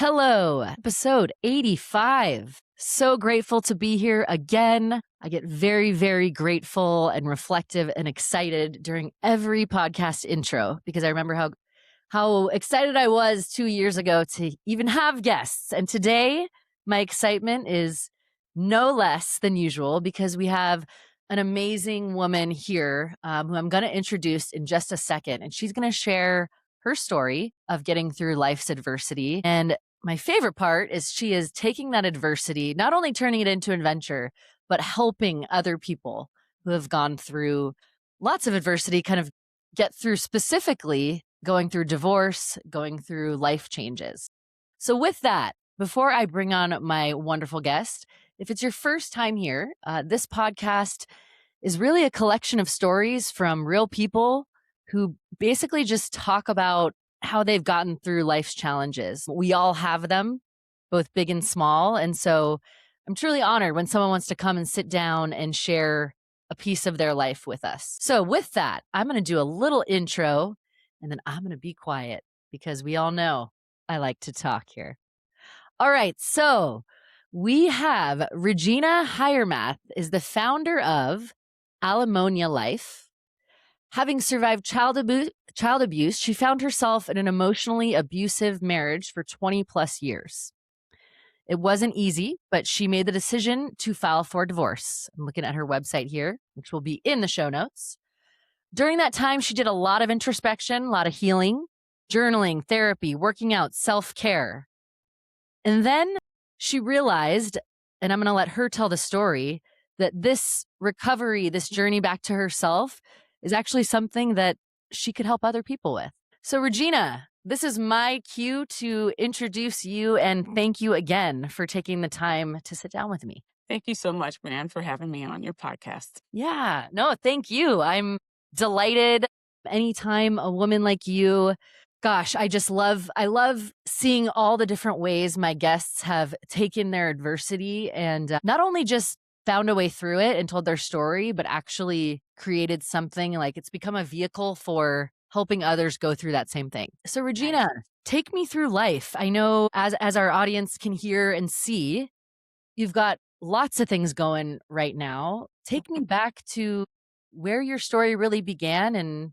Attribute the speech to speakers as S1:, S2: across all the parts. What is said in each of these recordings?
S1: Hello, episode 85. So grateful to be here again. I get very, very grateful and reflective and excited during every podcast intro because I remember how excited I was 2 years ago to even have guests. And today, my excitement is no less than usual because we have an amazing woman here who I'm going to introduce in just a second. And she's going to share her story of getting through life's adversity. And my favorite part is she is taking that adversity, not only turning it into adventure, but helping other people who have gone through lots of adversity kind of get through, specifically going through divorce, going through life changes. So with that, before I bring on my wonderful guest, if it's your first time here, this podcast is really a collection of stories from real people who basically just talk about how they've gotten through life's challenges. We all have them, both big and small. And so I'm truly honored when someone wants to come and sit down and share a piece of their life with us. So with that, I'm going to do a little intro and then I'm going to be quiet because we all know I like to talk here. All right. So we have Regina Hiremath is the founder of Alimonia Life. Having survived child abuse, she found herself in an emotionally abusive marriage for 20 plus years. It wasn't easy, but she made the decision to file for divorce. I'm looking at her website here, which will be in the show notes. During that time, she did a lot of introspection, a lot of healing, journaling, therapy, working out, self-care. And then she realized, and I'm going to let her tell the story, that this recovery, this journey back to herself is actually something that she could help other people with. So Regina, this is my cue to introduce you and thank you again for taking the time to sit down with me.
S2: Thank you so much, Brianne, for having me on your podcast.
S1: Yeah, no, thank you. I'm delighted anytime a woman like you, gosh, I love seeing all the different ways my guests have taken their adversity and not only just found a way through it and told their story, but actually created something like it's become a vehicle for helping others go through that same thing. So Regina, take me through life. I know as our audience can hear and see, you've got lots of things going right now. Take me back to where your story really began and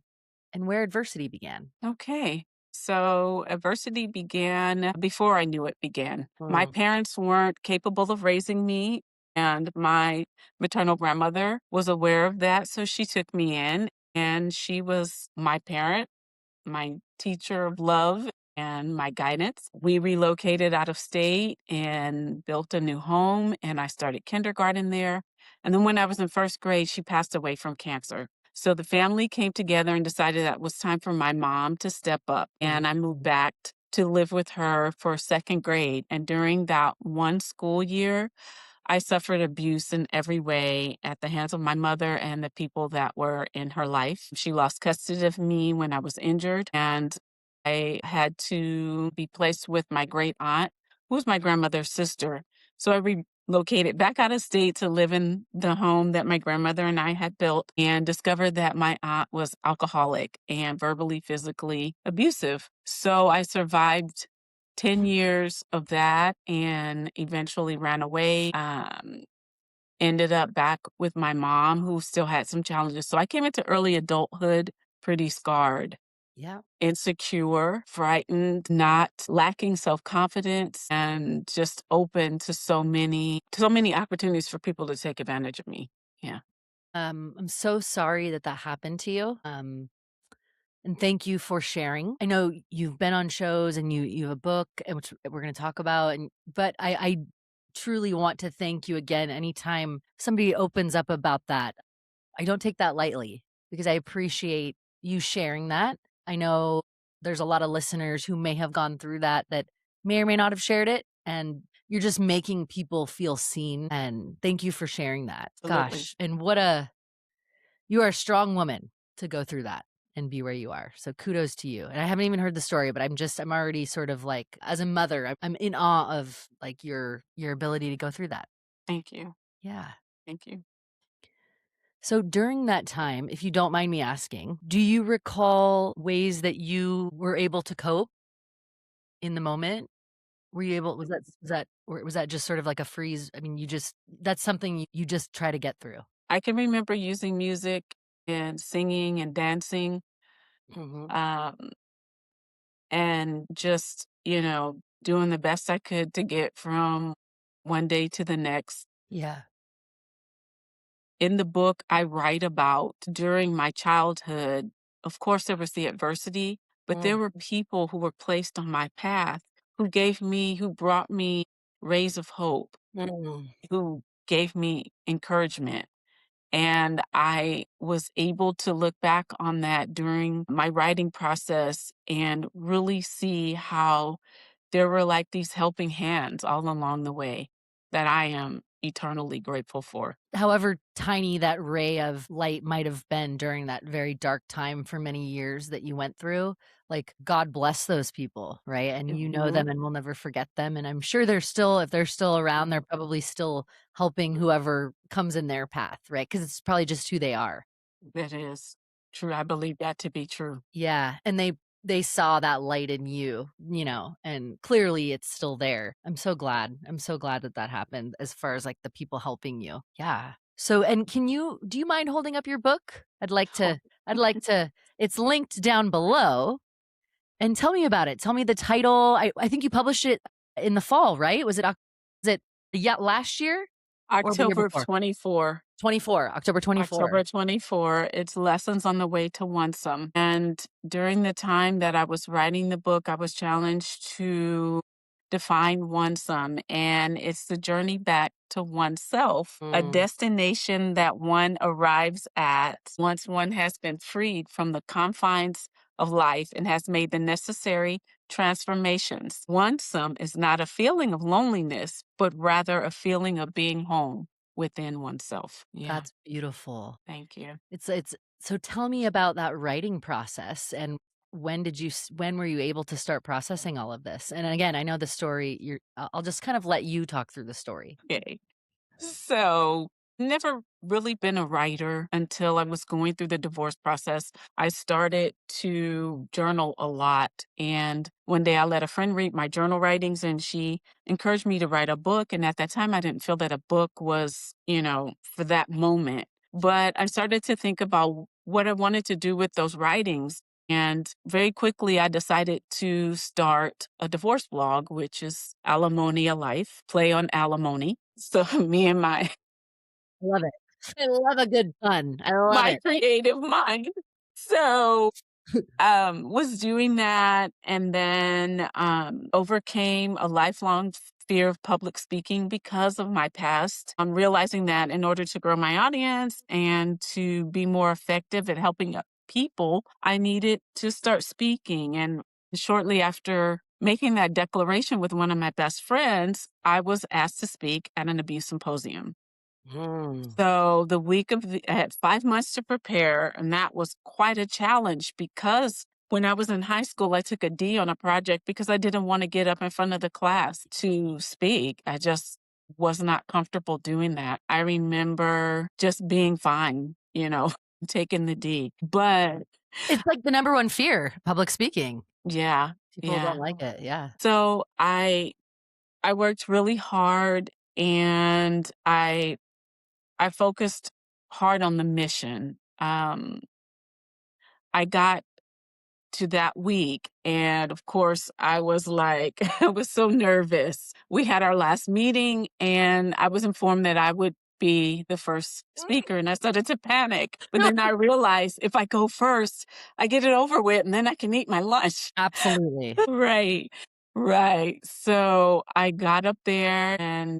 S1: where adversity began.
S2: Okay. So adversity began before I knew it began. My parents weren't capable of raising me, and my maternal grandmother was aware of that. So she took me in, and she was my parent, my teacher of love, and my guidance. We relocated out of state and built a new home, and I started kindergarten there. And then when I was in first grade, she passed away from cancer. So the family came together and decided that it was time for my mom to step up. And I moved back to live with her for second grade. And during that one school year, I suffered abuse in every way at the hands of my mother and the people that were in her life. She lost custody of me when I was injured, and I had to be placed with my great aunt, who was my grandmother's sister. So I relocated back out of state to live in the home that my grandmother and I had built and discovered that my aunt was alcoholic and verbally, physically abusive. So I survived 10 years of that and eventually ran away. Ended up back with my mom, who still had some challenges. So I came into early adulthood pretty scarred,
S1: Yeah.
S2: insecure, frightened, not lacking self-confidence, and just open to so many opportunities for people to take advantage of me. Yeah.
S1: I'm so sorry that happened to you. And thank you for sharing. I know you've been on shows and you have a book, which we're going to talk about. But I truly want to thank you again. Anytime somebody opens up about that, I don't take that lightly because I appreciate you sharing that. I know there's a lot of listeners who may have gone through that may or may not have shared it. And you're just making people feel seen. And thank you for sharing that.
S2: Absolutely.
S1: Gosh. And you are a strong woman to go through that and be where you are. So kudos to you. And I haven't even heard the story, but I'm already sort of like, as a mother, I'm in awe of like your ability to go through that.
S2: Thank you.
S1: Yeah.
S2: Thank you.
S1: So during that time, if you don't mind me asking, do you recall ways that you were able to cope in the moment? Were you able was that just sort of like a freeze? I mean, that's something you just try to get through.
S2: I can remember using music and singing and dancing,
S1: Mhm.
S2: um, and just, doing the best I could to get from one day to the next.
S1: Yeah.
S2: In the book, I write about during my childhood, of course, there was the adversity, but there
S1: Mm,
S2: were people who were placed on my path who brought me rays of hope,
S1: mm.
S2: who gave me encouragement. And I was able to look back on that during my writing process and really see how there were like these helping hands all along the way that I am eternally grateful for.
S1: However tiny that ray of light might have been during that very dark time for many years that you went through, like, God bless those people, right? And you know
S2: Mhm.
S1: them and will never forget them, and I'm sure they're still if they're still around, they're probably still helping whoever comes in their path, right? Because it's probably just who they are.
S2: That is true. I believe that to be true.
S1: Yeah, and they saw that light in you, and clearly it's still there. I'm so glad. I'm so glad that that happened as far as, like, the people helping you. Yeah. So, and do you mind holding up your book? I'd like to it's linked down below, and tell me about it. Tell me the title. I think you published it in the fall, right? Was it, yeah, last year or the year
S2: October of
S1: before?
S2: 24.
S1: 24, October 24.
S2: October 24, it's Lessons on the Way to Onesome. And during the time that I was writing the book, I was challenged to define onesome. And it's the journey back to oneself, a
S1: Mm,
S2: destination that one arrives at once one has been freed from the confines of life and has made the necessary transformations. Onesome is not a feeling of loneliness, but rather a feeling of being home within oneself. Yeah.
S1: that's beautiful.
S2: Thank you.
S1: It's so tell me about that writing process and when were you able to start processing all of this? And again, I know the story, I'll just kind of let you talk through the story.
S2: Okay. So, never really been a writer until I was going through the divorce process. I started to journal a lot. And one day I let a friend read my journal writings and she encouraged me to write a book. And at that time, I didn't feel that a book was, for that moment. But I started to think about what I wanted to do with those writings. And very quickly, I decided to start a divorce blog, which is Alimonia Life, play on alimony. So me and
S1: I love it. I love a good pun. I love
S2: my
S1: it.
S2: creative mind. So was doing that and then overcame a lifelong fear of public speaking because of my past. I'm realizing that in order to grow my audience and to be more effective at helping people, I needed to start speaking. And shortly after making that declaration with one of my best friends, I was asked to speak at an abuse symposium.
S1: Mm.
S2: So I had 5 months to prepare, and that was quite a challenge because when I was in high school, I took a D on a project because I didn't want to get up in front of the class to speak. I just was not comfortable doing that. I remember just being fine, taking the D. But
S1: It's like the number one fear, public speaking.
S2: yeah,
S1: People don't
S2: yeah.
S1: like it, yeah.
S2: So I worked really hard and I focused hard on the mission. I got to that week, and of course, I was like, I was so nervous. We had our last meeting, and I was informed that I would be the first speaker, and I started to panic. But then I realized if I go first, I get it over with, and then I can eat my lunch.
S1: Absolutely.
S2: Right, right. So I got up there and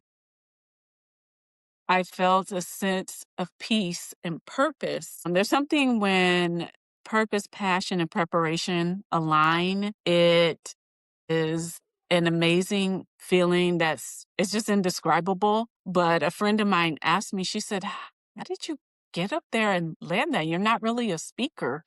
S2: I felt a sense of peace and purpose. There's something when purpose, passion, and preparation align. It is an amazing feeling it's just indescribable. But a friend of mine asked me, she said, how did you get up there and land that? You're not really a speaker.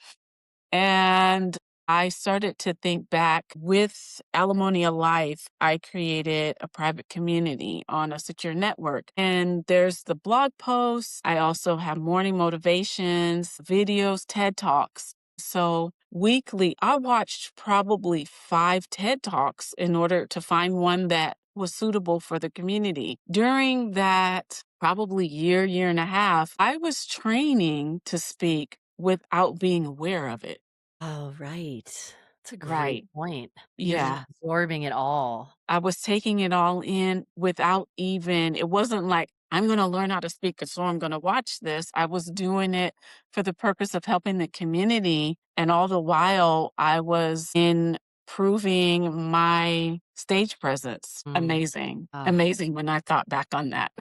S2: And I started to think back with Alimonia Life, I created a private community on a secure network. And there's the blog posts. I also have morning motivations, videos, TED Talks. So weekly. I watched probably 5 TED Talks in order to find one that was suitable for the community. During that probably year and a half, I was training to speak without being aware of it.
S1: Oh, right. That's a great
S2: Right.
S1: point. You're just
S2: Yeah.
S1: absorbing it all.
S2: I was taking it all in without even, it wasn't like, I'm going to learn how to speak, so I'm going to watch this. I was doing it for the purpose of helping the community. And all the while, I was improving my stage presence.
S1: Mm.
S2: Amazing.
S1: Ah.
S2: Amazing when I thought back on that.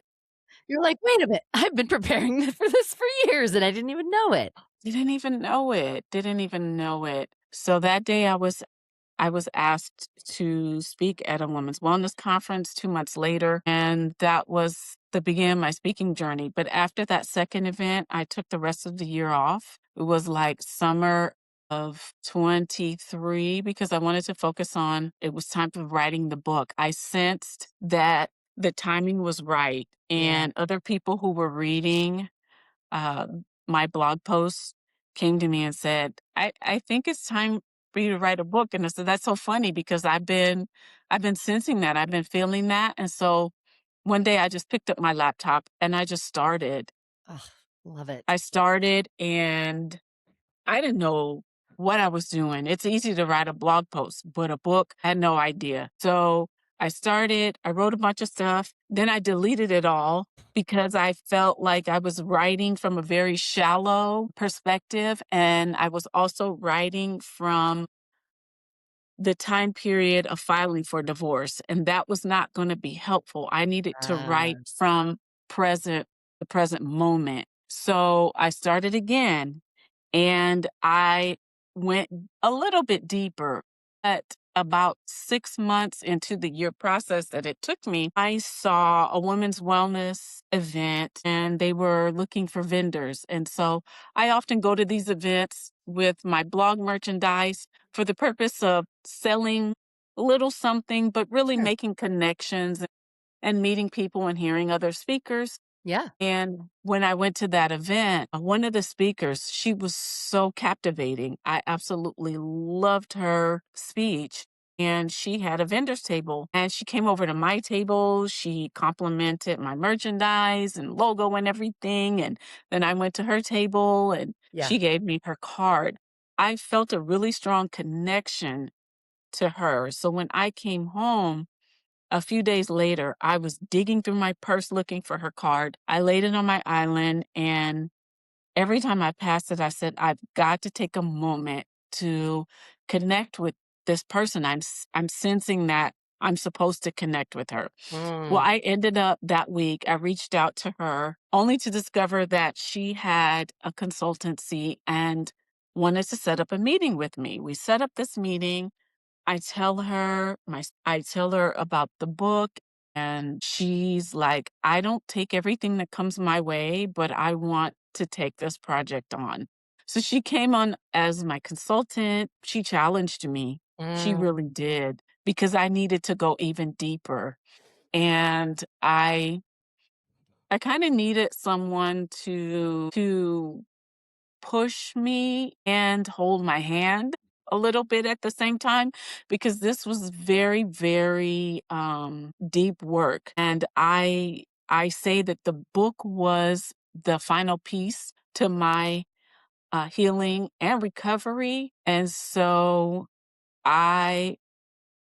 S1: You're like, "Wait a minute, I've been preparing for this for years, and I didn't even know it."
S2: Didn't even know it. Didn't even know it. So that day I was asked to speak at a women's wellness conference 2 months later, and that was the beginning of my speaking journey. But after that second event, I took the rest of the year off. It was like summer of 23 because I wanted to focus on, it was time for writing the book. I sensed that the timing was right,
S1: Yeah.
S2: and other people who were reading my blog posts came to me and said, I think it's time for you to write a book. And I said, that's so funny because I've been sensing that. I've been feeling that. And so one day I just picked up my laptop and I just started.
S1: Ugh, love it.
S2: I started and I didn't know what I was doing. It's easy to write a blog post, but a book, I had no idea. So I started, I wrote a bunch of stuff, then I deleted it all because I felt like I was writing from a very shallow perspective. And I was also writing from the time period of filing for divorce, and that was not going to be helpful. I needed to write
S1: Ah,
S2: from the present moment. So I started again and I went a little bit deeper. At about 6 months into the year process that it took me, I saw a women's wellness event and they were looking for vendors. And so I often go to these events with my blog merchandise for the purpose of selling a little something, but really
S1: sure.
S2: making connections and meeting people and hearing other speakers.
S1: Yeah.
S2: And when I went to that event, one of the speakers, she was so captivating. I absolutely loved her speech. And she had a vendor's table and she came over to my table. She complimented my merchandise and logo and everything. And then I went to her table and
S1: Yeah.
S2: she gave me her card. I felt a really strong connection to her. So when I came home, a few days later, I was digging through my purse looking for her card. I laid it on my island, and every time I passed it, I said, I've got to take a moment to connect with this person. I'm sensing that I'm supposed to connect with her. Well,
S1: Mm.
S2: I ended up that week, I reached out to her only to discover that she had a consultancy and wanted to set up a meeting with me. We set up this meeting. I tell her about the book and she's like, "I don't take everything that comes my way, but I want to take this project on." So she came on as my consultant. She challenged me. She
S1: Mm.
S2: really did because I needed to go even deeper. And I kind of needed someone to push me and hold my hand a little bit at the same time because this was very very deep work, and I say that the book was the final piece to my healing and recovery. And so I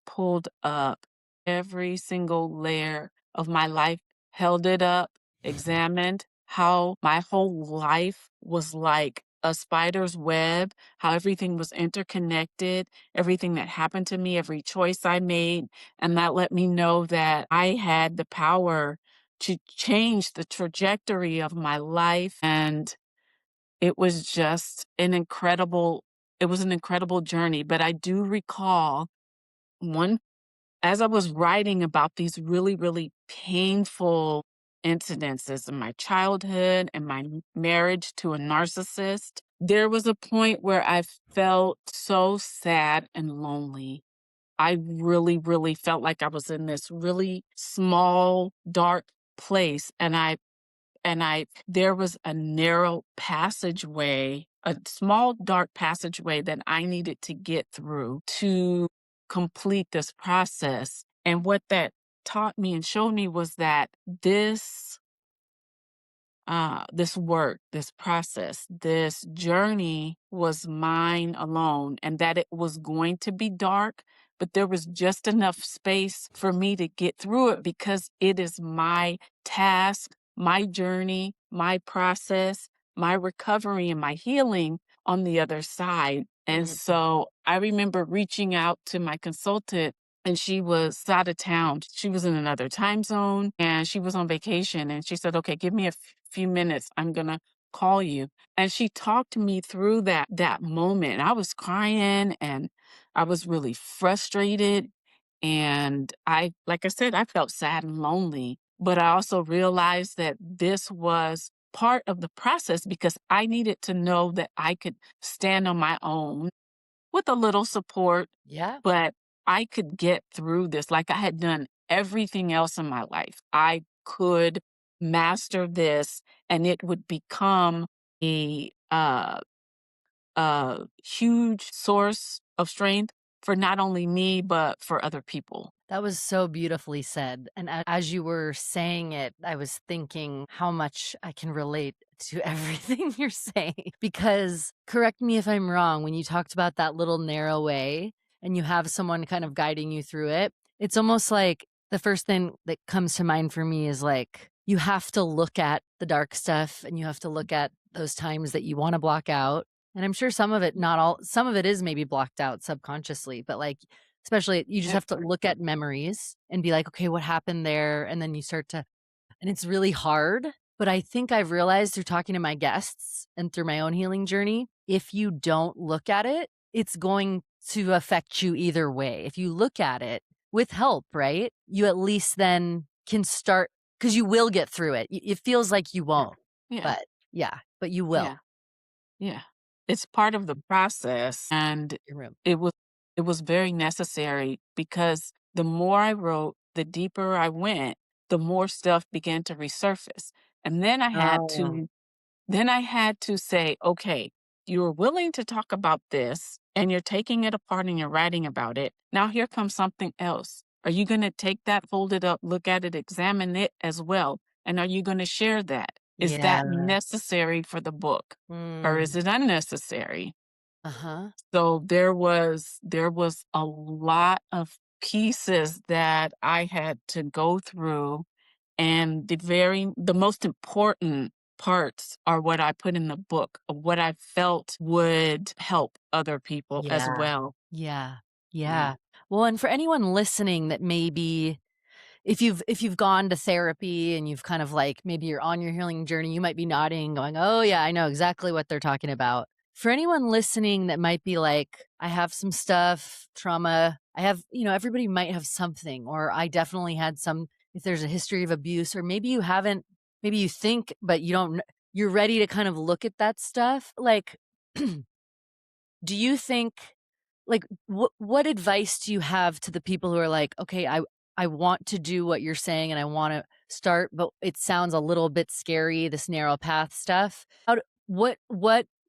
S2: pulled up every single layer of my life, held it up, examined how my whole life was like a spider's web, how everything was interconnected, everything that happened to me, every choice I made. And that let me know that I had the power to change the trajectory of my life. And it was just it was an incredible journey. But I do recall one as I was writing about these really, really painful incidences in my childhood and my marriage to a narcissist, there was a point where I felt so sad and lonely. I really, really felt like I was in this really small, dark place. There was a narrow passageway, a small dark passageway that I needed to get through to complete this process. And what that taught me and showed me was that this work, this process, this journey was mine alone, and that it was going to be dark, but there was just enough space for me to get through it because it is my task, my journey, my process, my recovery, and my healing on the other side. And
S1: Mhm.
S2: so I remember reaching out to my consultant, and she was out of town. She was in another time zone and she was on vacation. And she said, "Okay, give me a few minutes. I'm going to call you." And she talked me through that moment. I was crying and I was really frustrated. And like I said, I felt sad and lonely. But I also realized that this was part of the process because I needed to know that I could stand on my own with a little support,
S1: Yeah.
S2: but I could get through this like I had done everything else in my life. I could master this and it would become a huge source of strength for not only me, but for other people.
S1: That was so beautifully said. And as you were saying it, I was thinking how much I can relate to everything you're saying. Because, correct me if I'm wrong, when you talked about that little narrow way and you have someone kind of guiding you through it, it's almost like the first thing that comes to mind for me is like you have to look at the dark stuff and you have to look at those times that you want to block out. And I'm sure some of it, not all, some of it is maybe blocked out subconsciously, but like, especially, you just
S2: Yeah.
S1: have to look at memories and be like, "Okay, what happened there?" And then you start to, and it's really hard, but I think I've realized through talking to my guests and through my own healing journey, if you don't look at it, it's going to affect you either way. If you look at it with help, right? You at least then can start, because you will get through it. It feels like you
S2: Yeah.
S1: won't,
S2: Yeah.
S1: but yeah, but you will.
S2: Yeah. Yeah. It's part of the process and
S1: Your room.
S2: it was it was very necessary because the more I wrote, the deeper I went, the more stuff began to resurface. And
S1: Oh,
S2: then I had to say, "Okay, you're willing to talk about this and you're taking it apart and you're writing about it. Now here comes something else. Are you going to take that, fold it up, look at it, examine it as well? And are you going to share that? Is
S1: yeah.
S2: that necessary for the book or is
S1: Mm.
S2: it unnecessary?"
S1: Uh-huh.
S2: So there was a lot of pieces that I had to go through, and the most important parts are what I put in the book, of what I felt would help other people as
S1: Yeah.
S2: well.
S1: Yeah.
S2: Yeah.
S1: Yeah. Well, and for anyone listening that maybe, if you've gone to therapy and you've kind of like, maybe you're on your healing journey, you might be nodding going, "Oh yeah, I know exactly what they're talking about." For anyone listening that might be like, "I have some stuff, trauma. I have, everybody might have something, or I definitely had some, if there's a history of abuse, or maybe you haven't, maybe you think, but you don't, you're ready to kind of look at that stuff. Like, do you think, like, what advice do you have to the people who are like, "Okay, I want to do what you're saying and I wanna start, but it sounds a little bit scary, this narrow path stuff." What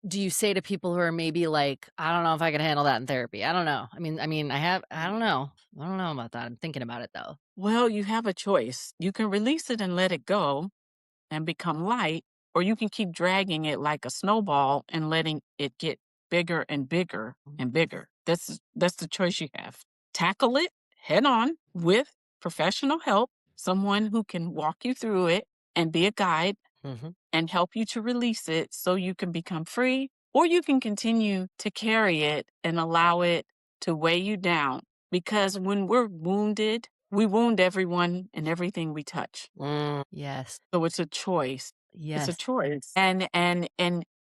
S1: do you say to people who are maybe like, "I don't know if I can handle that in therapy. I don't know. I don't know. I don't know about that. I'm thinking about it though."
S2: Well, you have a choice. You can release it and let it go and become light, or you can keep dragging it like a snowball and letting it get bigger and bigger
S1: Mm.
S2: and bigger. That's the choice you have. Tackle it head on with professional help, someone who can walk you through it and be a guide
S1: Mhm.
S2: and help you to release it so you can become free, or you can continue to carry it and allow it to weigh you down. Because when we're wounded, we wound everyone and everything we touch.
S1: Yes.
S2: So it's a choice. It's a
S1: Yes.
S2: choice. And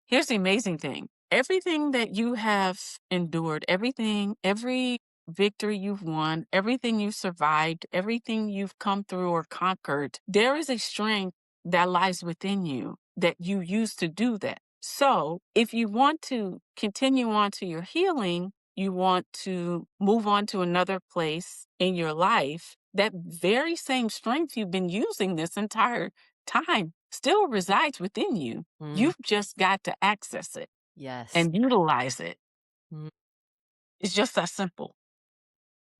S2: here's the amazing thing. Everything that you have endured, every victory you've won, everything you've survived, everything you've come through or conquered, there is a strength that lies within you that you use to do that. So, if you want to continue on to your healing, you want to move on to another place in your life, that very same strength you've been using this entire time still resides within you.
S1: Mm.
S2: You've just got to access it.
S1: Yes.
S2: and utilize it.
S1: Mm,
S2: It's just that simple.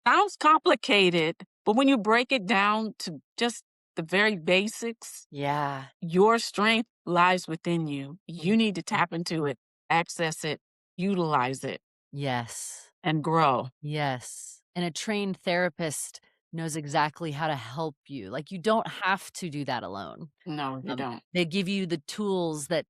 S2: Sounds complicated, but when you break it down to just the very basics,
S1: yeah.
S2: your strength lies within you. You need to
S1: Mhm.
S2: tap into it, access it, utilize it,
S1: Yes.
S2: and grow.
S1: Yes. And a trained therapist knows exactly how to help you. Like, you don't have to do that alone.
S2: No, you don't.
S1: They give you the tools that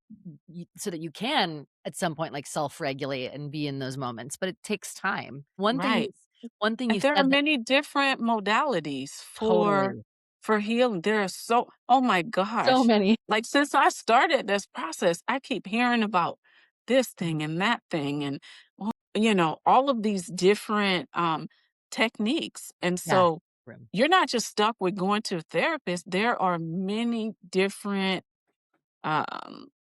S1: so that you can at some point like self-regulate and be in those moments, but it takes time.
S2: Right.
S1: One thing
S2: And
S1: you
S2: there are
S1: said that
S2: many different modalities
S1: totally.
S2: for healing. There are so oh my
S1: So
S2: gosh.
S1: many.
S2: Like since I started this process, I keep hearing about this thing and that thing and all of these different techniques. And
S1: Yeah.
S2: so
S1: Room.
S2: you're not just stuck with going to a therapist. There are many different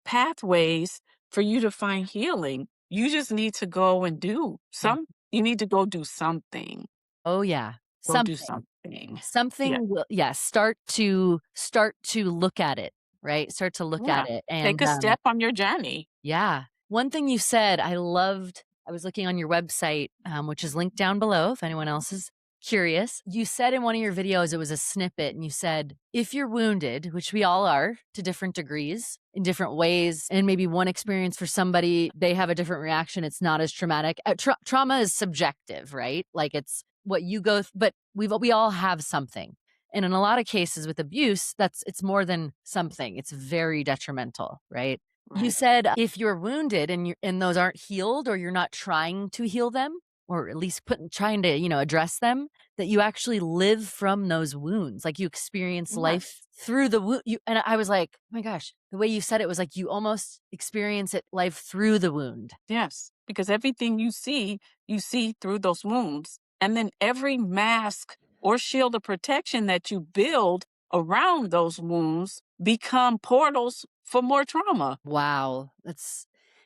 S2: pathways for you to find healing. You just need to go and do
S1: Mm.
S2: some. You need to go do something.
S1: Oh, yeah.
S2: Go do
S1: Something.
S2: something. Yeah.
S1: Something will yeah, start to look at it, right? Start to look at
S2: Yeah.
S1: it,
S2: Take
S1: and,
S2: a step on your journey.
S1: yeah. One thing you said I loved I was looking on your website, which is linked down below if anyone else is curious. You said in one of your videos, it was a snippet, and you said, "If you're wounded," which we all are to different degrees, in different ways, and maybe one experience for somebody, they have a different reaction, it's not as traumatic. Trauma is subjective, right? Like, it's what you go but we all have something. And in a lot of cases with abuse, it's more than something, it's very detrimental, right? You
S2: Right.
S1: said if you're wounded and those aren't healed or you're not trying to heal them or at least trying to, address them, that you actually live from those wounds. Like you experience life
S2: Yes.
S1: through the wound. And I was like, oh my gosh, the way you said it was like you almost experience it life through the wound.
S2: Yes. Because everything you see through those wounds. And then every mask or shield of protection that you build around those wounds become portals for more trauma.
S1: Wow.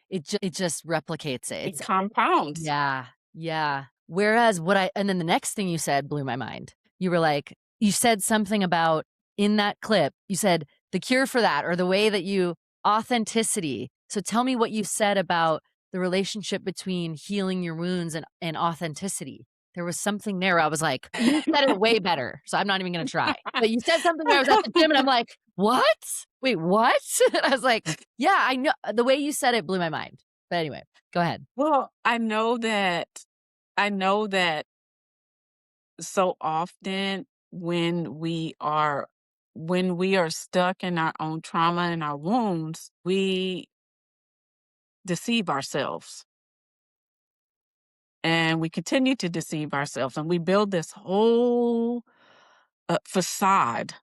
S1: It just replicates it.
S2: It
S1: It's
S2: compounds.
S1: Yeah, yeah. Whereas and then the next thing you said blew my mind. You were like you said something about in that clip, you said, "The cure for that," or the way that you authenticity. So tell me what you said about the relationship between healing your wounds and authenticity. There was something there where I was like, you said it way better, so I'm not even gonna try. But you said something where I was at the gym and I'm like, "What? Wait, what?" I was like, "Yeah, I know." The way you said it blew my mind. But anyway, go ahead.
S2: Well, I know that so often when we are stuck in our own trauma and our wounds, we deceive ourselves and we continue to deceive ourselves and we build this whole facade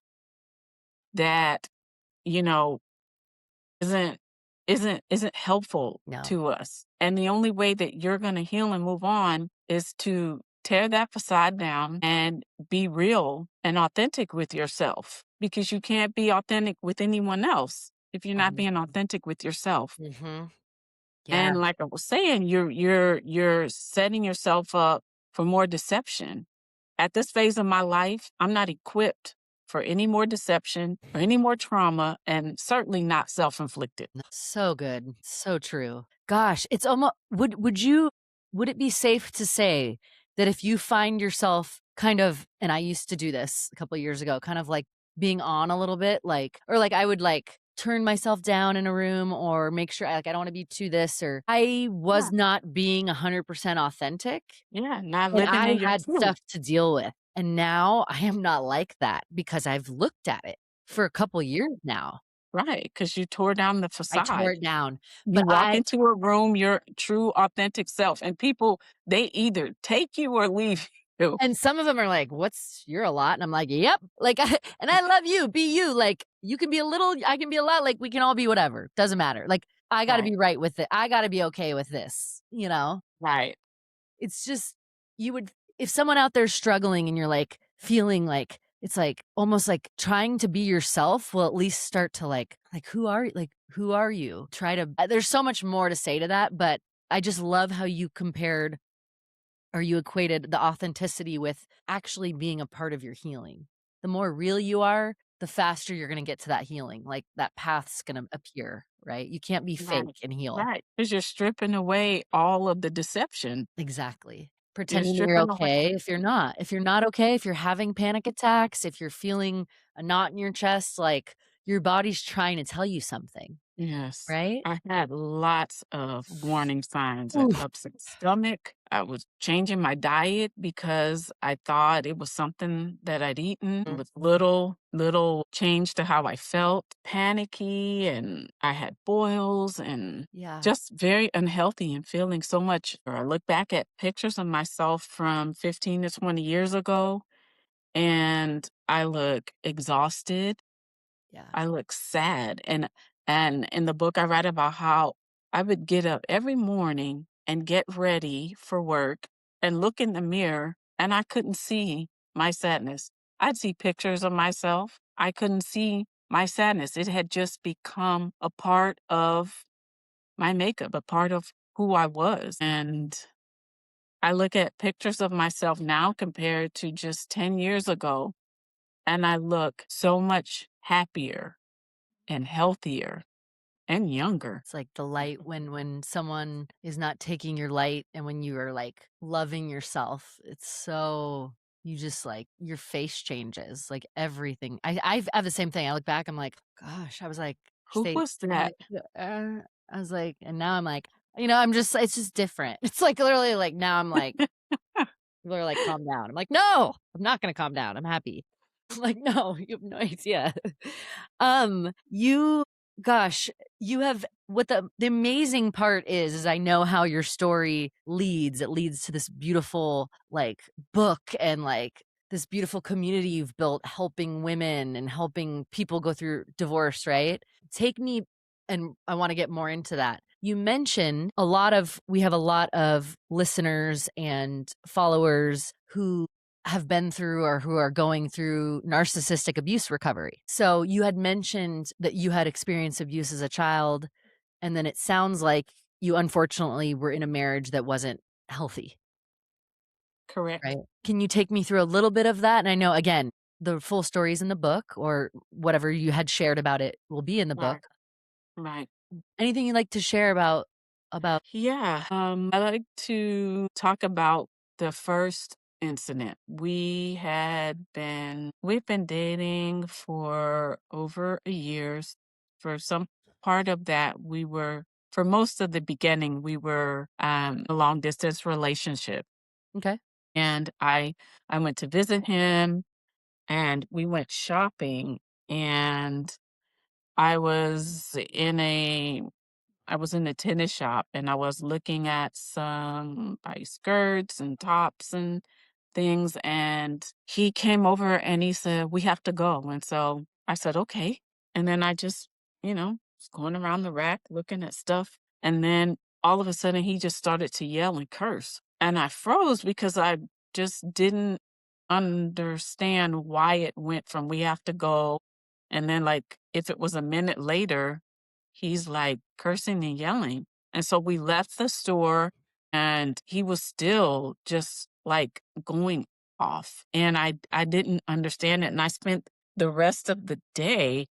S2: that you know isn't isn't helpful
S1: No.
S2: to us. And the only way that you're going to heal and move on is to tear that facade down and be real and authentic with yourself because you can't be authentic with anyone else if you're not being authentic with yourself.
S1: Mhm. Yeah.
S2: And like I was saying, you're setting yourself up for more deception. At this phase of my life, I'm not equipped for any more deception or any more trauma, and certainly not self-inflicted.
S1: No, so good. So true. Gosh, it's almost would it be safe to say that if you find yourself kind of and I used to do this a couple years ago, kind of like being on a little bit, like or like I would like turn myself down in a room or make sure I don't want to be too this or I
S2: Yeah.
S1: was not being 100% authentic
S2: Yeah, not
S1: and
S2: living
S1: I
S2: in your
S1: had
S2: truth.
S1: stuff to deal with. And now I am not like that because I've looked at it for a couple years now.
S2: Right, because you tore down the
S1: I tore
S2: facade.
S1: it down.
S2: You
S1: But
S2: walk into a room, your true authentic self, and people, they either take you or leave you.
S1: and some of them are like, "What's you're a lot," and I'm like, "Yep." Like, and I love you. Be you. Like, you can be a little. I can be a lot. Like, we can all be whatever. Doesn't matter. Like, I got to
S2: Right,
S1: be right with it. I got to be okay with this.
S2: right.
S1: It's just you would if someone out there's struggling and you're like feeling like it's like almost like trying to be yourself will at least start to like who are you? Try to. There's so much more to say to that, but I just love how you compared or you equated the authenticity with actually being a part of your healing. The more real you are, the faster you're gonna get to that healing, like, that path's gonna appear, right? You can't be
S2: Right.
S1: fake and heal.
S2: Right. Because you're stripping away all of the deception.
S1: Exactly.
S2: You're
S1: Pretending that you're
S2: stripping away
S1: okay if you're
S2: everything.
S1: not. If you're not okay, if you're having panic attacks, if you're feeling a knot in your chest, like, your body's trying to tell you something,
S2: Yes.
S1: right?
S2: I had lots of warning signs, an
S1: Oof.
S2: upset stomach. I was changing my diet because I thought it was something that I'd eaten
S1: Mm.
S2: with little change to how I felt, panicky, and I had boils and
S1: Yeah.
S2: just very unhealthy and feeling so much. Or I look back at pictures of myself from 15 to 20 years ago and I look exhausted.
S1: Yeah.
S2: I look sad, and in the book, I write about how I would get up every morning and get ready for work and look in the mirror, and I couldn't see my sadness. I'd see pictures of myself. I couldn't see my sadness. It had just become a part of my makeup, a part of who I was. And I look at pictures of myself now compared to just 10 years ago, and I look so much happier and healthier and younger.
S1: It's like the light when someone is not taking your light and when you are, like, loving yourself, it's so you just, like your face changes, like, everything. I have the same thing. I look back, I'm like, "Gosh," I was like,
S2: Who
S1: say
S2: was
S1: I'm
S2: that?
S1: like, I was like and now I'm like, I'm just it's just different. It's like literally like now I'm like people are like, "Calm down." I'm like, "No, I'm not gonna calm down. I'm happy." I'm like, "No, you have no idea." You gosh, you have what the amazing part is I know how your story leads. It leads to this beautiful, like, book and, like, this beautiful community you've built helping women and helping people go through divorce, right? Take me and I wanna get more into that. You mentioned we have a lot of listeners and followers who have been through or who are going through narcissistic abuse recovery. So you had mentioned that you had experienced abuse as a child, and then it sounds like you unfortunately were in a marriage that wasn't healthy,
S2: Correct.
S1: right? Can you take me through a little bit of that? And I know, again, the full story is in the book, or whatever you had shared about it will be in the book.
S2: Right. Right.
S1: Anything you'd like to share about
S2: Yeah. I like to talk about the first incident. We've been dating for over a year. For some part of that, for most of the beginning, we were a long distance relationship.
S1: Okay.
S2: And I went to visit him and we went shopping and I was in a I was in the tennis shop and I was looking at some like skirts and tops and things and he came over and he said, "We have to go." And so I said, "Okay." And then I just, was going around the rack looking at stuff and then all of a sudden he just started to yell and curse. And I froze because I just didn't understand why it went from "we have to go" and then like if it was a minute later he's, like, cursing and yelling, and so we left the store, and he was still just, like, going off, and I didn't understand it, and I spent the rest of the day,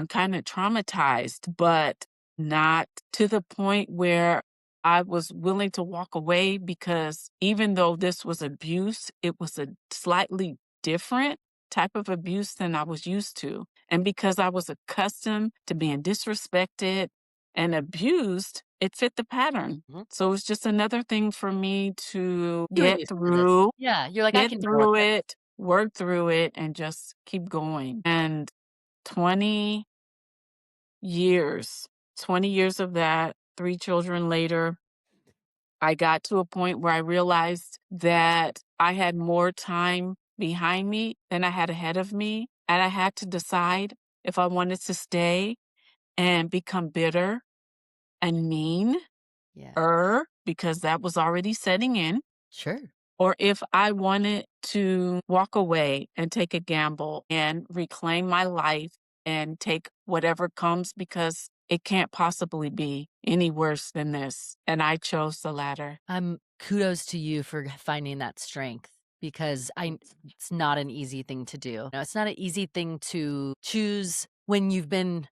S2: kinda traumatized, but not to the point where I was willing to walk away because even though this was abuse, it was a slightly different type of abuse than I was used to. And because I was accustomed to being disrespected and abused, it fit the pattern.
S1: Mhm.
S2: So it's just another thing for me to
S1: You were used to this. Yeah, you're like, "I
S2: get
S1: can deal with
S2: through
S1: this."
S2: it, work through it, and just keep going. And 20 years, 20 years of that, 3 children later, I got to a point where I realized that I had more time behind me than I had ahead of me, and I had to decide if I wanted to stay and become bitter and mean,
S1: Yeah.
S2: because that was already setting in,
S1: Sure.
S2: or if I wanted to walk away and take a gamble and reclaim my life and take whatever comes because it can't possibly be any worse than this. And I chose the latter.
S1: Kudos to you for finding that strength. because it's not an easy thing to do. No, it's not an easy thing to choose when you've been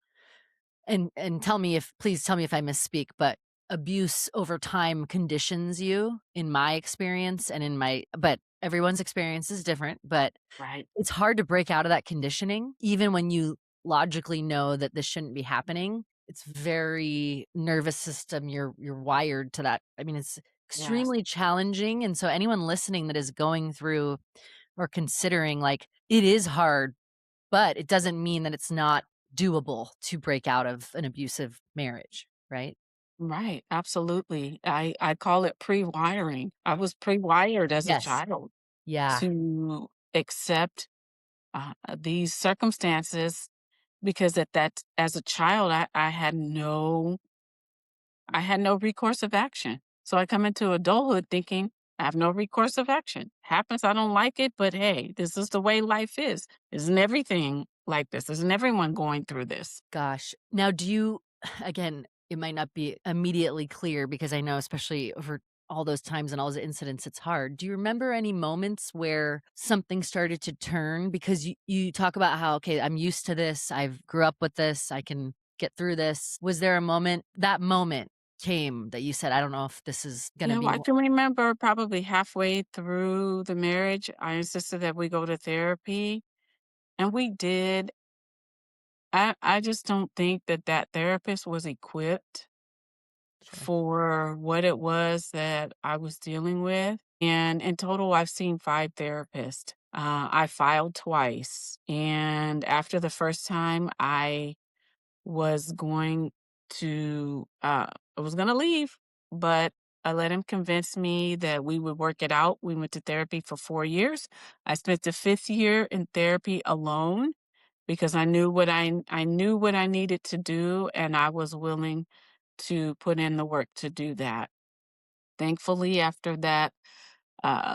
S1: and tell me if please tell me if I misspeak, but abuse over time conditions you in my experience and in my but everyone's experience is different, but
S2: Right.
S1: it's hard to break out of that conditioning even when you logically know that this shouldn't be happening. It's very nervous system, you're wired to that. I mean, it's
S2: Yes.
S1: extremely challenging, and so anyone listening that is going through or considering, like, it is hard, but it doesn't mean that it's not doable to break out of an abusive marriage, right?
S2: Right. Absolutely. I call it pre-wiring. I was pre-wired as a
S1: Yes.
S2: child
S1: Yeah.
S2: to accept these circumstances because at that as a child I had no recourse of action. So I come into adulthood thinking I have no recourse of action. Happens, I don't like it, but hey, this is the way life is. Isn't everything like this? Isn't everyone going through this?
S1: Gosh. Now do you again, it might not be immediately clear because I know especially over all those times and all those incidents, it's hard. Do you remember any moments where something started to turn? Because you talk about how, okay, I'm used to this. I've grew up with this. I can get through this. Was there a moment that moment came that you said, I don't know if this is gonna
S2: Yeah, well,
S1: be
S2: I can remember probably halfway through the marriage, I insisted that we go to therapy, and we did. I just don't think that that therapist was equipped
S1: sure.
S2: for what it was that I was dealing with. And in total, I've seen 5 therapists. I filed twice. And after the first time, was going I was going to leave, but I let him convince me that we would work it out. We went to therapy for 4 years. I spent the fifth year in therapy alone because I knew what I needed to do, and I was willing to put in the work to do that. Thankfully, after that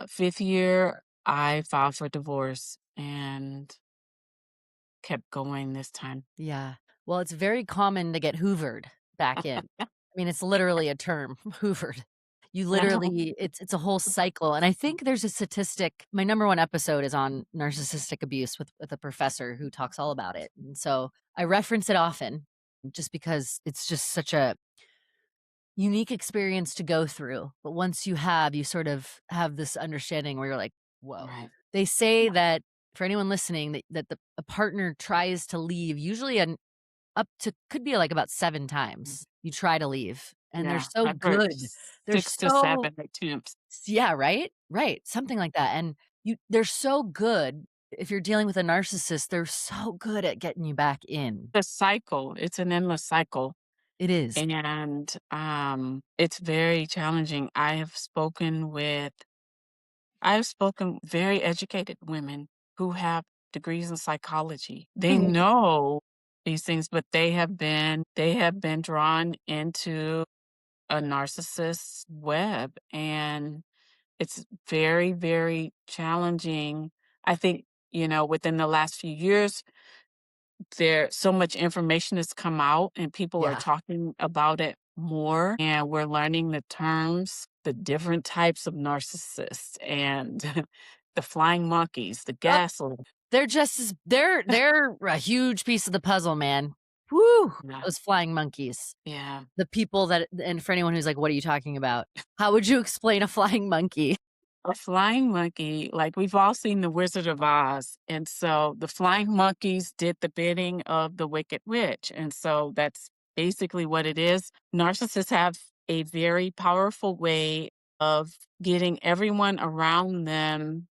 S2: fifth year, I filed for divorce and kept going this time.
S1: Yeah. Well, it's very common to get hoovered back in. I mean, it's literally a term, hoovered. You literally it's a whole cycle, and I think there's a statistic my number 1 episode is on narcissistic abuse with a professor who talks all about it, and so I reference it often just because it's just such a unique experience to go through, but once you have, you sort of have this understanding where you're like, "Whoa."
S2: Right.
S1: They say that for anyone listening that a partner tries to leave usually an up to could be, like, about 7 times you try to leave, and they're
S2: Yeah,
S1: so
S2: I've heard
S1: good. They're
S2: 6 to
S1: so
S2: 7 attempts.
S1: yeah, right? Right, something like that, and they're so good. If you're dealing with a narcissist, they're so good at getting you back in.
S2: The cycle, it's an endless cycle,
S1: It is.
S2: and, it's very challenging. I have spoken very educated women who have degrees in psychology. They know these things, but they have been drawn into a narcissist's web, and it's very, very challenging. I think, within the last few years, there so much information has come out and people are
S1: Yeah.
S2: talking about it more, and we're learning the terms, the different types of narcissists, and the flying monkeys, the
S1: Oh,
S2: gaslight.
S1: they're just as they're a huge piece of the puzzle, man. Woo!
S2: Yeah,
S1: Those flying monkeys.
S2: yeah.
S1: The people that and for anyone who's like, "What are you talking about?" How would you explain a flying monkey?
S2: A flying monkey, like, we've all seen The Wizard of Oz, and so the flying monkeys did the bidding of the Wicked Witch, and so that's basically what it is. Narcissists have a very powerful way of getting everyone around them,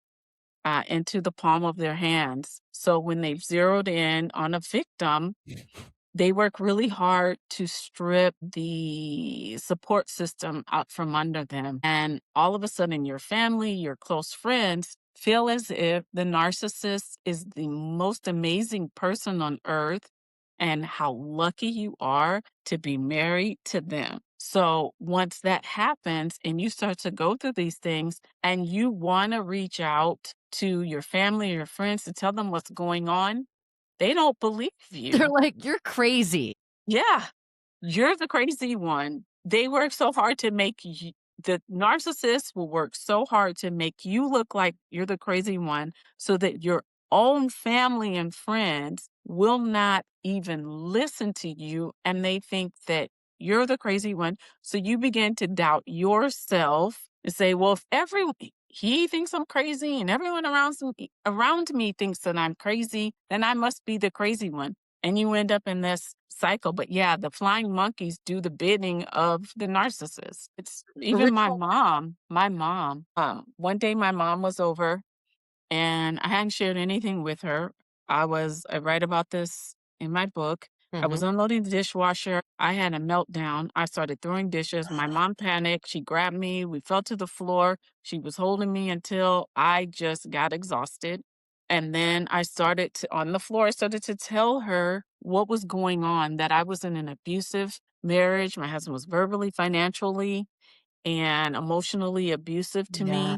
S2: into the palm of their hands. So when they've zeroed in on a victim, they work really hard to strip the support system out from under them. And all of a sudden, your family, your close friends feel as if the narcissist is the most amazing person on earth and how lucky you are to be married to them. So once that happens and you start to go through these things and you want to reach out to your family or your friends to tell them what's going on, they don't believe
S1: They're
S2: you.
S1: like, "You're crazy."
S2: Yeah, you're the crazy one. They work so hard to make the narcissist will work so hard to make you look like you're the crazy one so that your own family and friends will not even listen to you and they think that you're the crazy one. So you begin to doubt yourself and say, well, if everyone he thinks I'm crazy and everyone around me thinks that I'm crazy, then I must be the crazy one. And you end up in this cycle. But yeah, the flying monkeys do the bidding of the narcissist. It's even
S1: Original.
S2: my mom. One day my mom was over and I hadn't shared anything with her. I write about this in my book. I was
S1: Mhm.
S2: unloading the dishwasher. I had a meltdown. I started throwing dishes. My mom panicked. She grabbed me. We fell to the floor. She was holding me until I just got exhausted. And then on the floor, I started to tell her what was going on, that I was in an abusive marriage. My husband was verbally, financially, and emotionally abusive to
S1: Yeah.
S2: me.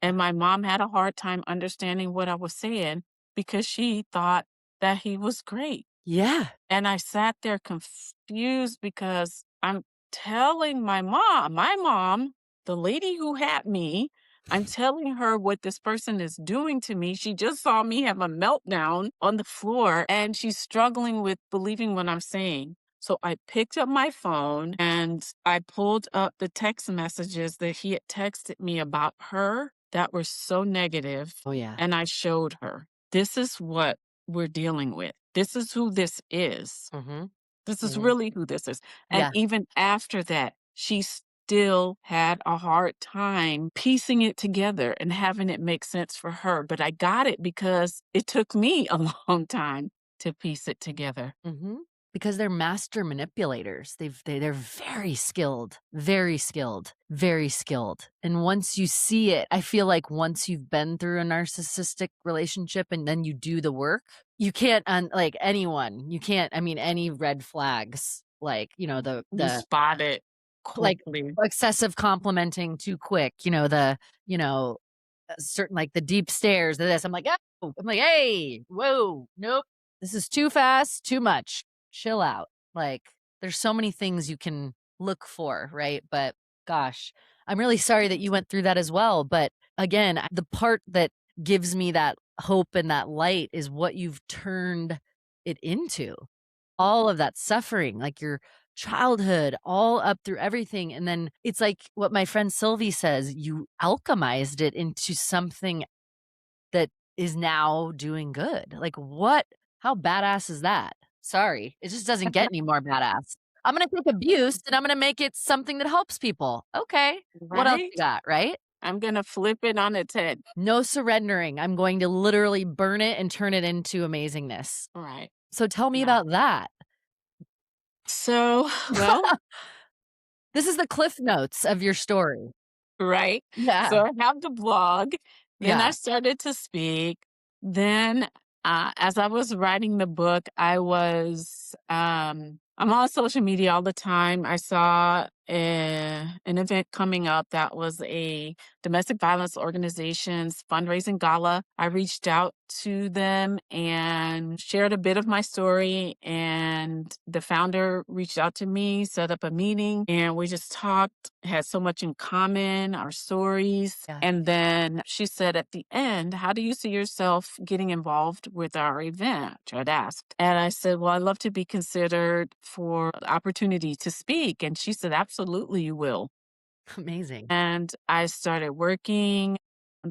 S2: And my mom had a hard time understanding what I was saying because she thought that he was great.
S1: Yeah.
S2: And I sat there confused because I'm telling my mom, the lady who had me, I'm telling her what this person is doing to me. She just saw me have a meltdown on the floor and she's struggling with believing what I'm saying. So I picked up my phone and I pulled up the text messages that he had texted me about her that were so negative,
S1: Oh, yeah.
S2: and I showed her. This is what we're dealing with. This is who this is.
S1: Mhm.
S2: This is
S1: Mhm.
S2: really who this is. And
S1: Yeah.
S2: even after that, she still had a hard time piecing it together and having it make sense for her. But I got it because it took me a long time to piece it together.
S1: Mhm. Because they're master manipulators. They're very skilled, very skilled, very skilled. And once you see it, I feel like once you've been through a narcissistic relationship and then you do the work, you can't like anyone. You can't, I mean, any red flags, like,
S2: You spot it
S1: like
S2: quickly.
S1: excessive complimenting too quick, you know, certain like the deep stares, the this. I'm like, oh, I'm like, hey, whoa, nope, this is too fast, too much. Chill out. Like, there's so many things you can look for, right? But gosh, I'm really sorry that you went through that as well. But again, the part that gives me that hope and that light is what you've turned it into. All of that suffering, like your childhood, all up through everything, and then it's like what my friend Sylvie says, you alchemized it into something that is now doing good. Like, what how badass is that? Sorry, it just doesn't get any more badass. I'm gonna take abuse and I'm gonna make it something that helps people. Okay, what else
S2: Right?
S1: you got, right?
S2: I'm going to flip it on its head.
S1: No surrendering. I'm going to literally burn it and turn it into amazingness.
S2: Right.
S1: So tell me
S2: Yeah.
S1: about that.
S2: So, well,
S1: This is the cliff notes of your story.
S2: right?
S1: Yeah.
S2: So I have the blog. Then I
S1: Yeah.
S2: started to speak. Then, as I was writing the book, I'm on social media all the time. I saw an event coming up that was a domestic violence organization's fundraising gala. I reached out to them and shared a bit of my story, and the founder reached out to me, set up a meeting, and we just talked, had so much in common, our stories.
S1: Yeah.
S2: And then she said at the end, how do you see yourself getting involved with our event? I'd asked. And I said, well, I'd love to be considered for the opportunity to speak. And she said, absolutely, you will.
S1: Amazing.
S2: And I started working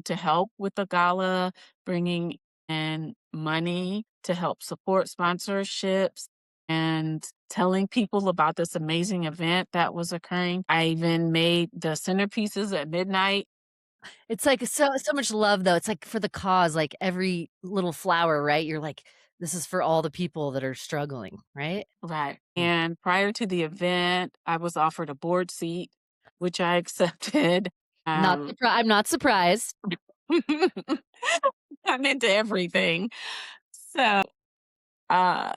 S2: to help with the gala, bringing in money to help support sponsorships and telling people about this amazing event that was occurring. I even made the centerpieces at midnight.
S1: It's like so much love though. It's like for the cause, like every little flower, right? You're like, this is for all the people that are struggling, right?
S2: Right.
S1: Mm.
S2: And prior to the event, I was offered a board seat, which I accepted. Um,
S1: I'm not surprised.
S2: I'm into everything. So Uh,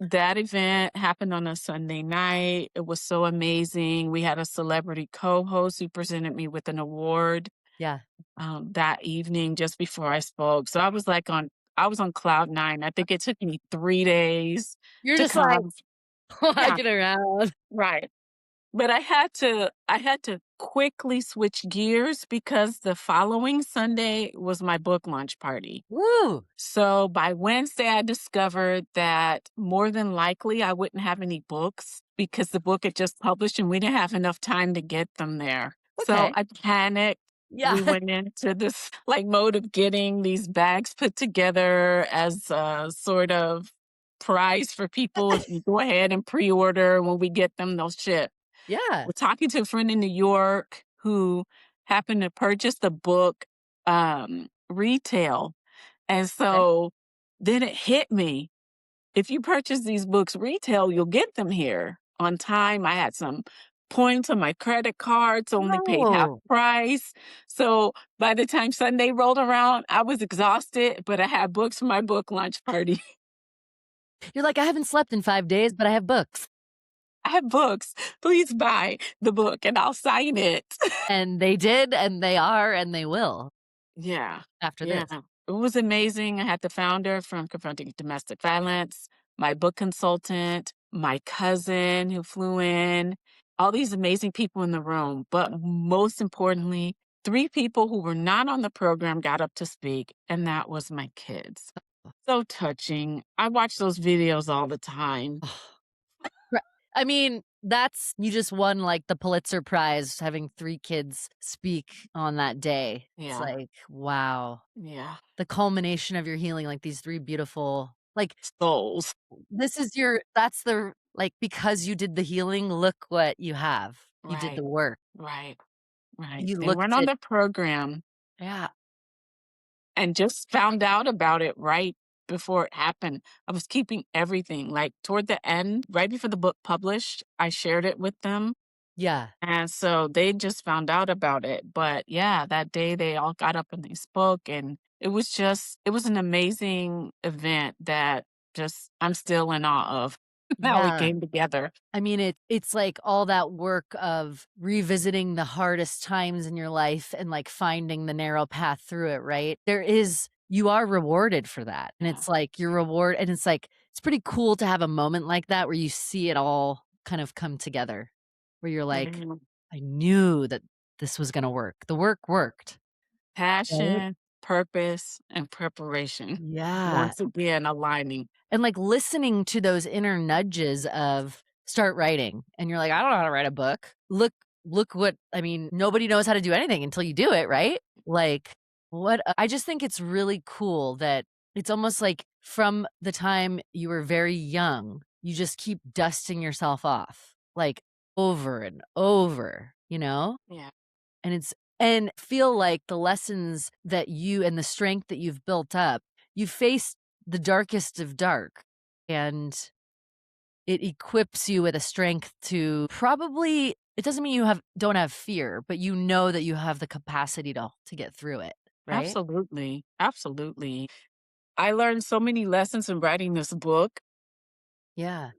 S2: that event happened on a Sunday night. It was so amazing. We had a celebrity co-host who presented me with an award
S1: Yeah.
S2: that evening just before I spoke. So I was on cloud nine. I think it took me 3 days
S1: You're
S2: to
S1: just like
S2: come. Yeah,
S1: walking around.
S2: right. But I had to quickly switch gears because the following Sunday was my book launch party.
S1: Woo!
S2: So by Wednesday, I discovered that more than likely I wouldn't have any books because the book had just published and we didn't have enough time to get them there. So
S1: Okay.
S2: I panicked.
S1: Yeah.
S2: We went into this like mode of getting these bags put together as a sort of prize for people. If you go ahead and pre-order, when we get them, they'll ship.
S1: Yeah.
S2: We're talking to a friend in New York who happened to purchase the book retail. And
S1: Okay.
S2: so then it hit me. If you purchase these books retail, you'll get them here on time. I had some points on my credit cards, only paid half
S1: No.
S2: price. So by the time Sunday rolled around, I was exhausted, but I had books for my book launch party.
S1: You're like, "I haven't slept in 5 days, but I have books."
S2: I have books. Please buy the book and I'll sign it.
S1: And they did, and they are, and they will
S2: Yeah.
S1: after
S2: Yeah.
S1: this.
S2: It was amazing. I had the founder from Confronting Domestic Violence, my book consultant, my cousin who flew in, all these amazing people in the room. But most importantly, three people who were not on the program got up to speak, and that was my kids. So touching. I watch those videos all the time.
S1: Ri I mean, that's you just won, like, the Pulitzer Prize having 3 kids speak on that day. It's
S2: Yeah.
S1: like, wow.
S2: Yeah.
S1: The culmination of your healing, like, these 3 beautiful like,
S2: Souls.
S1: this is your that's the like, because you did the healing, look what you have. You did
S2: Right.
S1: the work.
S2: Right. Right.
S1: You
S2: They weren't
S1: looked
S2: on
S1: at
S2: the program
S1: yeah,
S2: and just found out about it right before it happened. I was keeping everything. Like toward the end, right before the book published, I shared it with them.
S1: yeah,
S2: And so they just found out about it. But yeah, that day they all got up and they spoke. And it was an amazing event that just I'm still in awe of how it
S1: yeah.
S2: came together.
S1: I mean, it's like all that work of revisiting the hardest times in your life and, like, finding the narrow path through it, right? You are rewarded for that, and
S2: Yeah.
S1: it's like your reward and it's like, it's pretty cool to have a moment like that where you see it all kind of come together, where you're like,
S2: Mhm.
S1: "I knew that this was gonna work." The work worked, right?
S2: Passion, purpose, and preparation.
S1: Yeah.
S2: Once again, aligning.
S1: And, like, listening to those inner nudges of start writing, and you're like, "I don't know how to write a book." Look what I mean, nobody knows how to do anything until you do it, right? Like, I just think it's really cool that it's almost like from the time you were very young, you just keep dusting yourself off, like, over and over, you know?
S2: Yeah.
S1: And it's and feel like the lessons that you and the strength that you've built up, you faced the darkest of dark, and it equips you with a strength to probably it doesn't mean you don't have fear, but you know that you have the capacity to get through it, right?
S2: Absolutely. Absolutely. I learned so many lessons in writing this book.
S1: Yeah.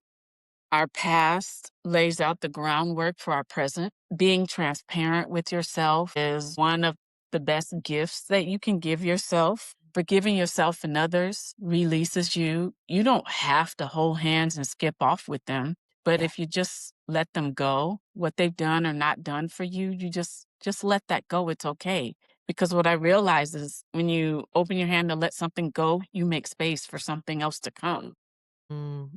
S2: Our past lays out the groundwork for our present. Being transparent with yourself is one of the best gifts that you can give yourself. Forgiving yourself and others releases you. You don't have to hold hands and skip off with them. But
S1: Yeah.
S2: if you just let them go, what they've done or not done for you, you just let that go. It's okay. Because what I realize is when you open your hand to let something go, you make space for something else to come.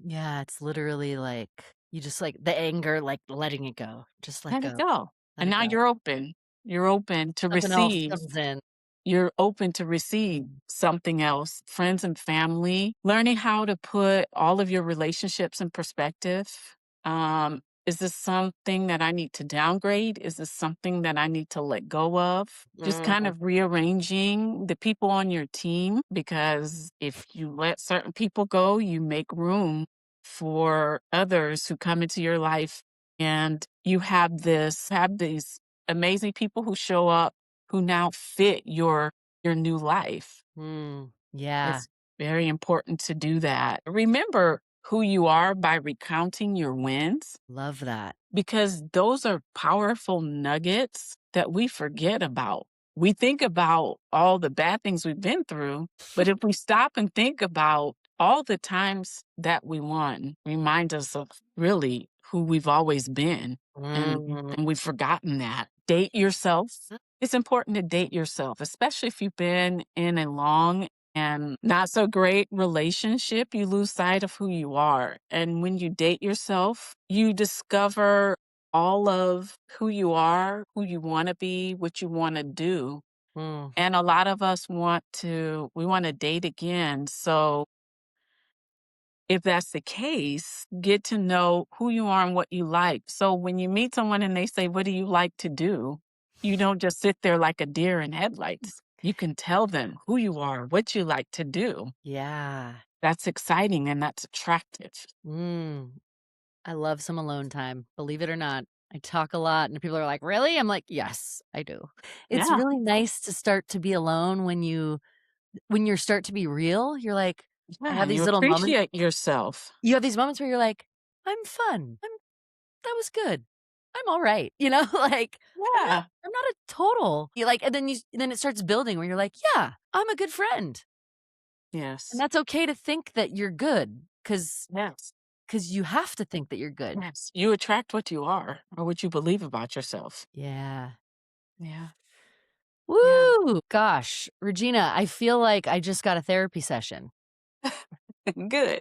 S1: Yeah, it's literally like you just like the anger, like letting it go. Just let
S2: Let it
S1: go.
S2: go.
S1: Let
S2: And
S1: it
S2: now
S1: go.
S2: you're open. You're open to
S1: Something else
S2: receive.
S1: comes in.
S2: You're open to receive
S1: Mm.
S2: something else. Friends and family, learning how to put all of your relationships in perspective. Is this something that I need to downgrade? Is this something that I need to let go of? Just kind
S1: Mm,
S2: of rearranging the people on your team because if you let certain people go, you make room for others who come into your life and you have these amazing people who show up who now fit your new life.
S1: yeah,
S2: It's very important to do that. Remember who you are by recounting your wins
S1: love that.
S2: because those are powerful nuggets that we forget about. We think about all the bad things we've been through, but if we stop and think about all the times that we won, remind us of really who we've always been. And,
S1: Mm,
S2: and we've forgotten that. date yourself. It's important to date yourself, especially if you've been in a long and not so great relationship. You lose sight of who you are. And when you date yourself, you discover all of who you are, who you want to be, what you want to do.
S1: Mm,
S2: And a lot of us we want to date again. So if that's the case, get to know who you are and what you like. So when you meet someone and they say, "What do you like to do?" You don't just sit there like a deer in headlights. You can tell them who you are, what you like to do.
S1: yeah.
S2: That's exciting and that's attractive.
S1: Mm, I love some alone time, believe it or not. I talk a lot and people are like, "Really?" I'm like, "Yes, I do." It's
S2: Yeah.
S1: really nice to start to be alone when you start to be real. You're like I
S2: Yeah.
S1: have
S2: And you
S1: these little moments.
S2: appreciate yourself.
S1: You have these moments where you're like, "I'm fun. That was good. I'm alright." You know, like,
S2: Yeah.
S1: I'm not a total you like, and then it starts building where you're like, "Yeah, I'm a good friend." And
S2: Yes.
S1: that's okay to think that you're good,
S2: Yes.
S1: because you have to think that you're good.
S2: Yes. You attract what you are or what you believe about yourself.
S1: Yeah.
S2: Yeah. Yeah.
S1: Woo! Gosh, Regina, I feel like I just got a therapy session.
S2: Good.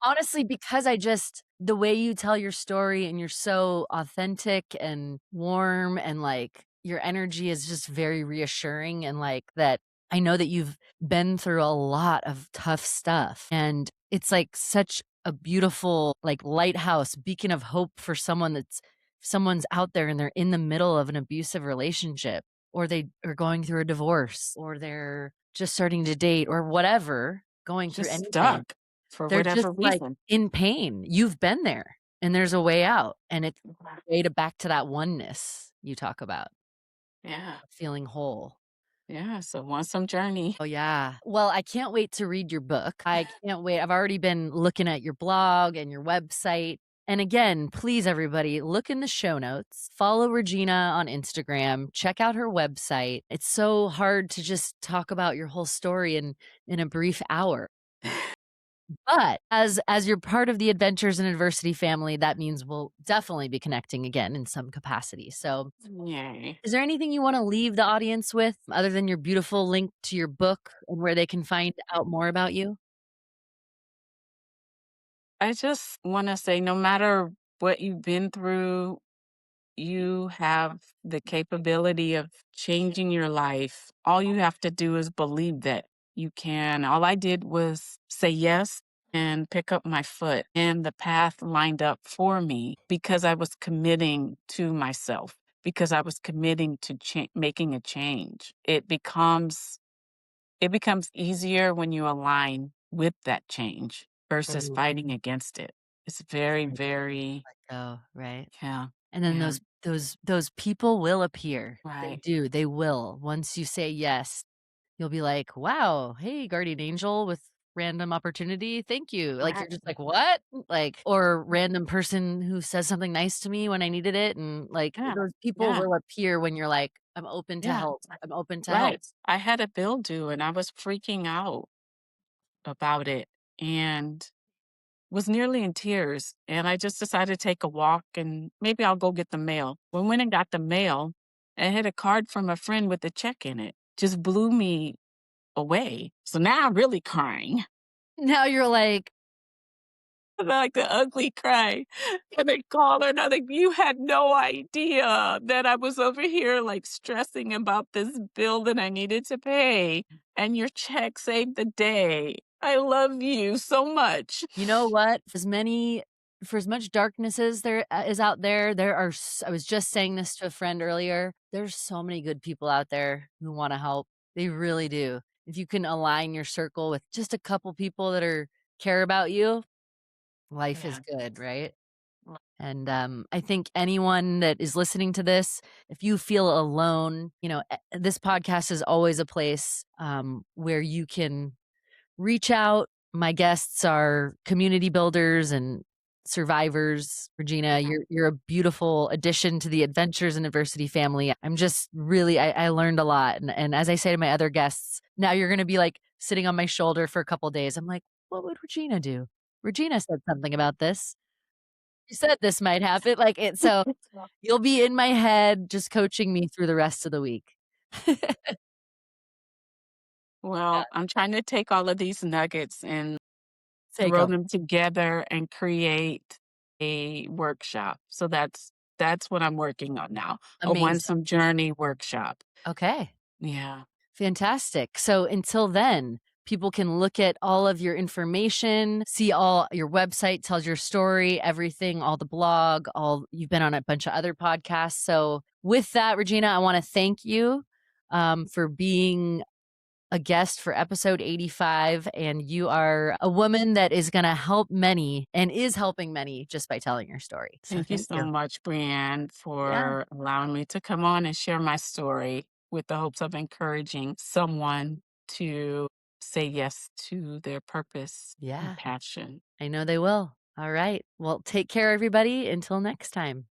S1: Honestly, because I just the way you tell your story and you're so authentic and warm and, like, your energy is just very reassuring and, like, that I know that you've been through a lot of tough stuff, and it's, like, such a beautiful, like, lighthouse, beacon of hope for someone's out there and they're in the middle of an abusive relationship, or they are going through a divorce, or they're just starting to date, or whatever, going through
S2: Just
S1: anything.
S2: stuck for
S1: They're
S2: whatever
S1: just, like,
S2: reason.
S1: in pain. You've been there, and there's a way out, and it's
S2: Wow.
S1: a way to back to that oneness you talk about,
S2: Yeah.
S1: feeling whole.
S2: Yeah. So want some journey.
S1: Oh, yeah. Well, I can't wait to read your book. I can't wait. I've already been looking at your blog and your website. And again, please, everybody, look in the show notes, follow Regina on Instagram, check out her website. It's so hard to just talk about your whole story in a brief hour. But as you're part of the Adventures in Adversity family, that means we'll definitely be connecting again in some capacity. So,
S2: Yay.
S1: is there anything you wanna leave the audience with other than your beautiful link to your book and where they can find out more about you?
S2: I just want to say no matter what you've been through, you have the capability of changing your life. All you have to do is believe that you can. All I did was say yes and pick up my foot, and the path lined up for me because I was committing to myself, because I was committing to making a change. It becomes easier when you align with that change versus
S1: Mm.
S2: fighting against it. It's very, very,
S1: Oh, right.
S2: yeah,
S1: And then
S2: yeah,
S1: those people will appear. They
S2: right,
S1: do, they will. Once you say yes, you'll be like, "Wow, hey, guardian angel with random opportunity, thank you." Like,
S2: right,
S1: you're just like, "What?" Like, or random person who says something nice to me when I needed it, and, like,
S2: yeah,
S1: those people
S2: yeah,
S1: will appear when you're like, "I'm open to
S2: yeah,
S1: help. I'm open to help."
S2: right. I had a bill due and I was freaking out about it and was nearly in tears. And I just decided to take a walk and maybe I'll go get the mail. When I went and got the mail, I had a card from a friend with a check in it. Just blew me away. So now I'm really crying.
S1: Now you're like,
S2: Like the ugly cry. And they call her and I'm like, you had no idea that I was over here like stressing about this bill that I needed to pay. And your check saved the day. I love you so much.
S1: "You know what? For as much darkness as there is out there, there are I was just saying this to a friend earlier, there's so many good people out there who wanna help. They really do. If you can align your circle with just a couple people that care about you, life is
S2: Yeah.
S1: good, right? And, I think anyone that is listening to this, if you feel alone, this podcast is always a place, where you can reach out. My guests are community builders and survivors. Regina,
S2: Yeah.
S1: you're a beautiful addition to the Adventures in Adversity family. I'm just really I learned a lot, and as I say to my other guests, now you're gonna be, like, sitting on my shoulder for a couple days. I'm like, "What would Regina do? Regina said something about this." You said this might happen, like, it so you'll be in my head just coaching me through the rest of the week. Yeah,
S2: Well, I'm trying to take all of these nuggets and
S1: take
S2: throw
S1: 'em.
S2: them together and create a workshop. So that's what I'm working on now, a
S1: Amazing.
S2: Onesome journey workshop.
S1: Okay.
S2: Yeah.
S1: Fantastic. So until then, people can look at all of your information, see all your website tells your story, everything, all the blog, all you've been on a bunch of other podcasts. So with that, Regina, I want to thank you for being a guest for episode 85. And you are a woman that is going to help many and is helping many just by telling your story. So
S2: Thank you
S1: thank
S2: so
S1: you.
S2: much, Brianne,
S1: Yeah.
S2: for allowing me to come on and share my story with the hopes of encouraging someone to say yes to their purpose and
S1: Yeah.
S2: passion.
S1: I know they will. All right. Well, take care, everybody. Until next time.